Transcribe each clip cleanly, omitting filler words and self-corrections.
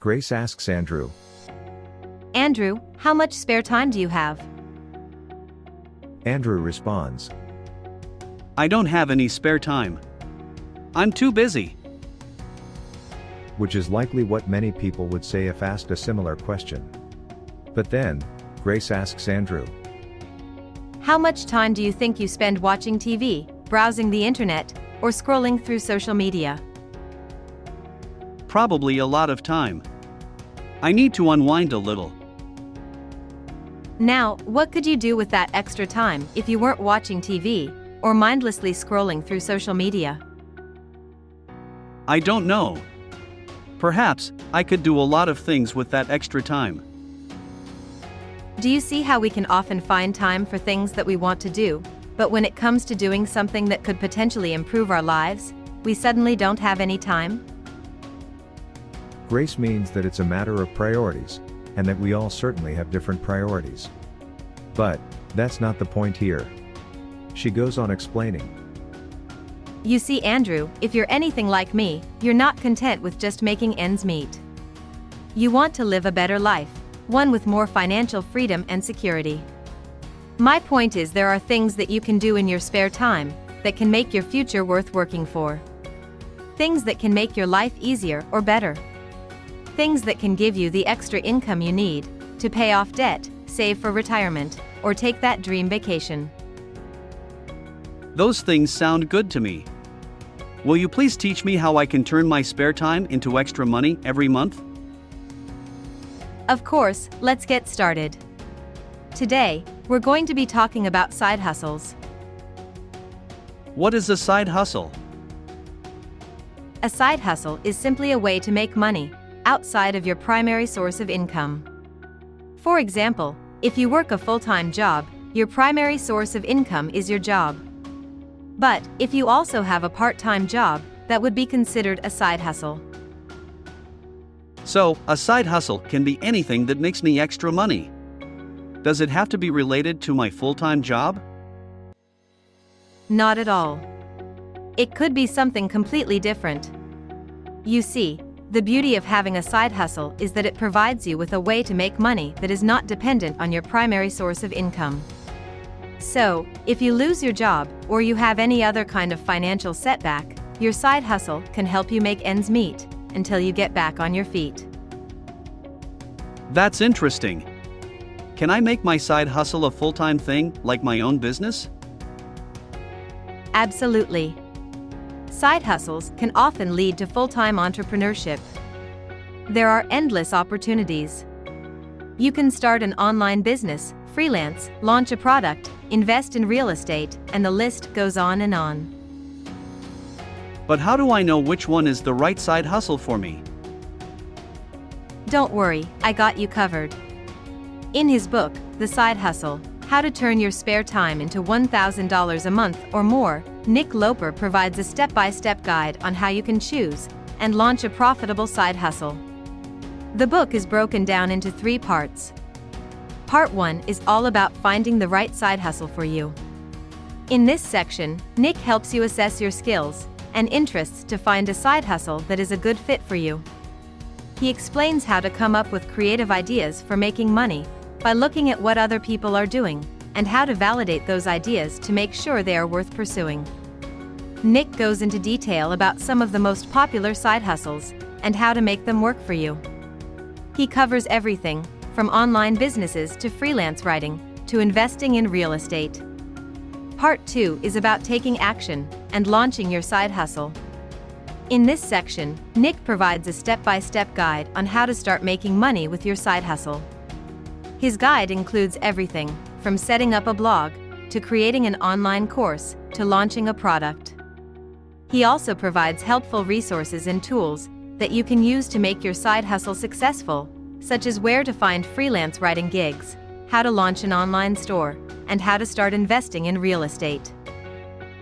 Grace asks Andrew. Andrew, how much spare time do you have? Andrew responds. I don't have any spare time. I'm too busy. Which is likely what many people would say if asked a similar question. But then, Grace asks Andrew. How much time do you think you spend watching TV, browsing the internet, or scrolling through social media? Probably a lot of time. I need to unwind a little. Now, what could you do with that extra time if you weren't watching TV or mindlessly scrolling through social media? I don't know. Perhaps I could do a lot of things with that extra time. Do you see how we can often find time for things that we want to do, but when it comes to doing something that could potentially improve our lives, we suddenly don't have any time? Grace means that it's a matter of priorities, and that we all certainly have different priorities. But that's not the point here. She goes on explaining. You see, Andrew, if you're anything like me, you're not content with just making ends meet. You want to live a better life, one with more financial freedom and security. My point is, there are things that you can do in your spare time that can make your future worth working for. Things that can make your life easier or better. Things that can give you the extra income you need to pay off debt, save for retirement, or take that dream vacation. Those things sound good to me. Will you please teach me how I can turn my spare time into extra money every month? Of course, let's get started. Today, we're going to be talking about side hustles. What is a side hustle? A side hustle is simply a way to make money outside of your primary source of income. For example, if you work a full-time job, your primary source of income is your job. But if you also have a part-time job, that would be considered a side hustle. So, a side hustle can be anything that makes me extra money. Does it have to be related to my full-time job? Not at all. It could be something completely different. You see, the beauty of having a side hustle is that it provides you with a way to make money that is not dependent on your primary source of income. So, if you lose your job, or you have any other kind of financial setback, your side hustle can help you make ends meet until you get back on your feet. That's interesting. Can I make my side hustle a full-time thing, like my own business? Absolutely. Side hustles can often lead to full-time entrepreneurship. There are endless opportunities. You can start an online business, freelance, launch a product, invest in real estate, and the list goes on and on. But how do I know which one is the right side hustle for me? Don't worry, I got you covered. In his book, The Side Hustle: How to Turn Your Spare Time into $1,000 a Month or More, Nick Loper provides a step-by-step guide on how you can choose and launch a profitable side hustle. The book is broken down into 3 parts. Part 1 is all about finding the right side hustle for you. In this section, Nick helps you assess your skills and interests to find a side hustle that is a good fit for you. He explains how to come up with creative ideas for making money by looking at what other people are doing, and how to validate those ideas to make sure they are worth pursuing. Nick goes into detail about some of the most popular side hustles and how to make them work for you. He covers everything from online businesses to freelance writing to investing in real estate. Part 2 is about taking action and launching your side hustle. In this section, Nick provides a step-by-step guide on how to start making money with your side hustle. His guide includes everything from setting up a blog, to creating an online course, to launching a product. He also provides helpful resources and tools that you can use to make your side hustle successful, such as where to find freelance writing gigs, how to launch an online store, and how to start investing in real estate.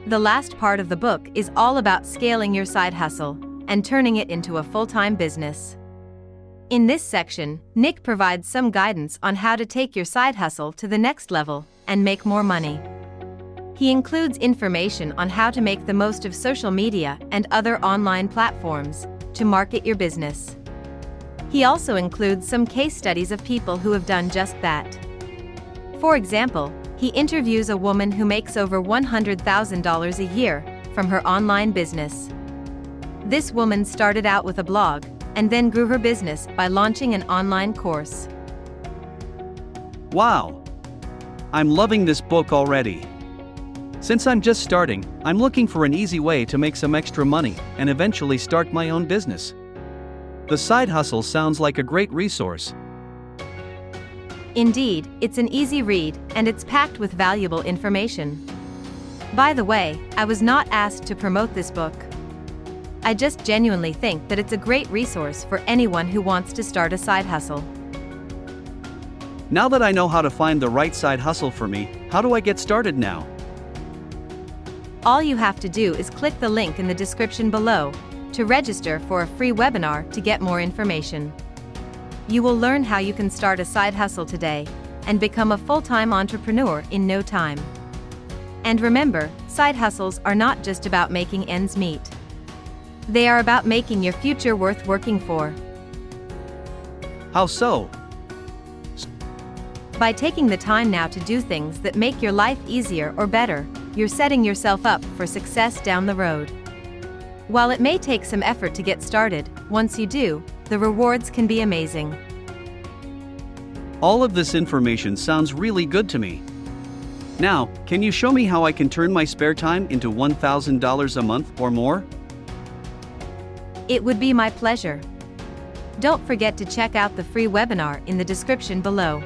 The last part of the book is all about scaling your side hustle and turning it into a full-time business. In this section, Nick provides some guidance on how to take your side hustle to the next level and make more money. He includes information on how to make the most of social media and other online platforms to market your business. He also includes some case studies of people who have done just that. For example, he interviews a woman who makes over $100,000 a year from her online business. This woman started out with a blog and then grew her business by launching an online course. Wow! I'm loving this book already. Since I'm just starting, I'm looking for an easy way to make some extra money and eventually start my own business. The Side Hustle sounds like a great resource. Indeed, it's an easy read, and it's packed with valuable information. By the way, I was not asked to promote this book. I just genuinely think that it's a great resource for anyone who wants to start a side hustle. Now that I know how to find the right side hustle for me, how do I get started now? All you have to do is click the link in the description below to register for a free webinar to get more information. You will learn how you can start a side hustle today and become a full-time entrepreneur in no time. And remember, side hustles are not just about making ends meet. They are about making your future worth working for. How so? By taking the time now to do things that make your life easier or better, you're setting yourself up for success down the road. While it may take some effort to get started, once you do, the rewards can be amazing. All of this information sounds really good to me. Now, can you show me how I can turn my spare time into $1,000 a month or more? It would be my pleasure. Don't forget to check out the free webinar in the description below.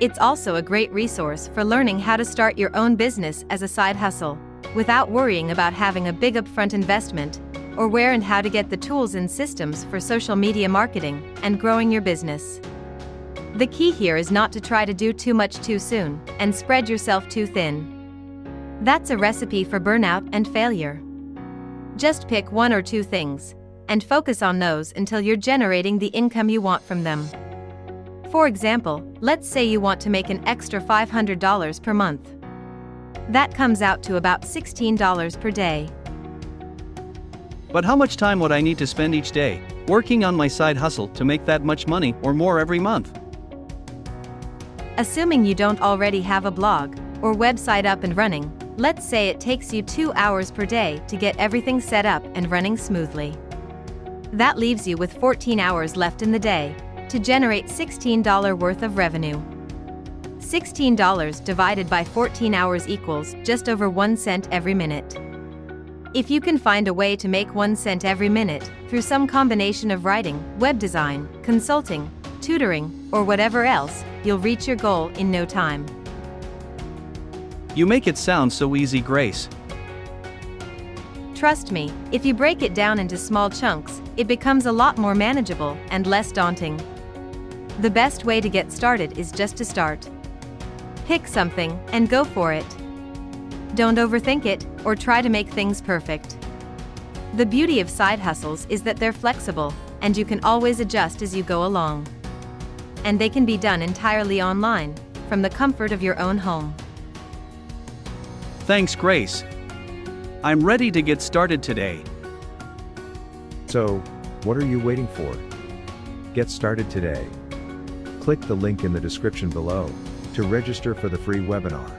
It's also a great resource for learning how to start your own business as a side hustle, without worrying about having a big upfront investment, or where and how to get the tools and systems for social media marketing and growing your business. The key here is not to try to do too much too soon and spread yourself too thin. That's a recipe for burnout and failure. Just pick one or two things and focus on those until you're generating the income you want from them. For example, let's say you want to make an extra $500 per month. That comes out to about $16 per day. But how much time would I need to spend each day working on my side hustle to make that much money or more every month? Assuming you don't already have a blog or website up and running, let's say it takes you 2 hours per day to get everything set up and running smoothly. That leaves you with 14 hours left in the day to generate $16 worth of revenue. $16 divided by 14 hours equals just over 1 cent every minute. If you can find a way to make 1 cent every minute through some combination of writing, web design, consulting, tutoring, or whatever else, you'll reach your goal in no time. You make it sound so easy, Grace. Trust me, if you break it down into small chunks, it becomes a lot more manageable and less daunting. The best way to get started is just to start. Pick something and go for it. Don't overthink it or try to make things perfect. The beauty of side hustles is that they're flexible, and you can always adjust as you go along. And they can be done entirely online, from the comfort of your own home. Thanks, Grace. I'm ready to get started today. So, what are you waiting for? Get started today. Click the link in the description below to register for the free webinar.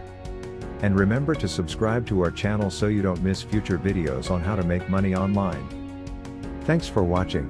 And remember to subscribe to our channel so you don't miss future videos on how to make money online. Thanks for watching.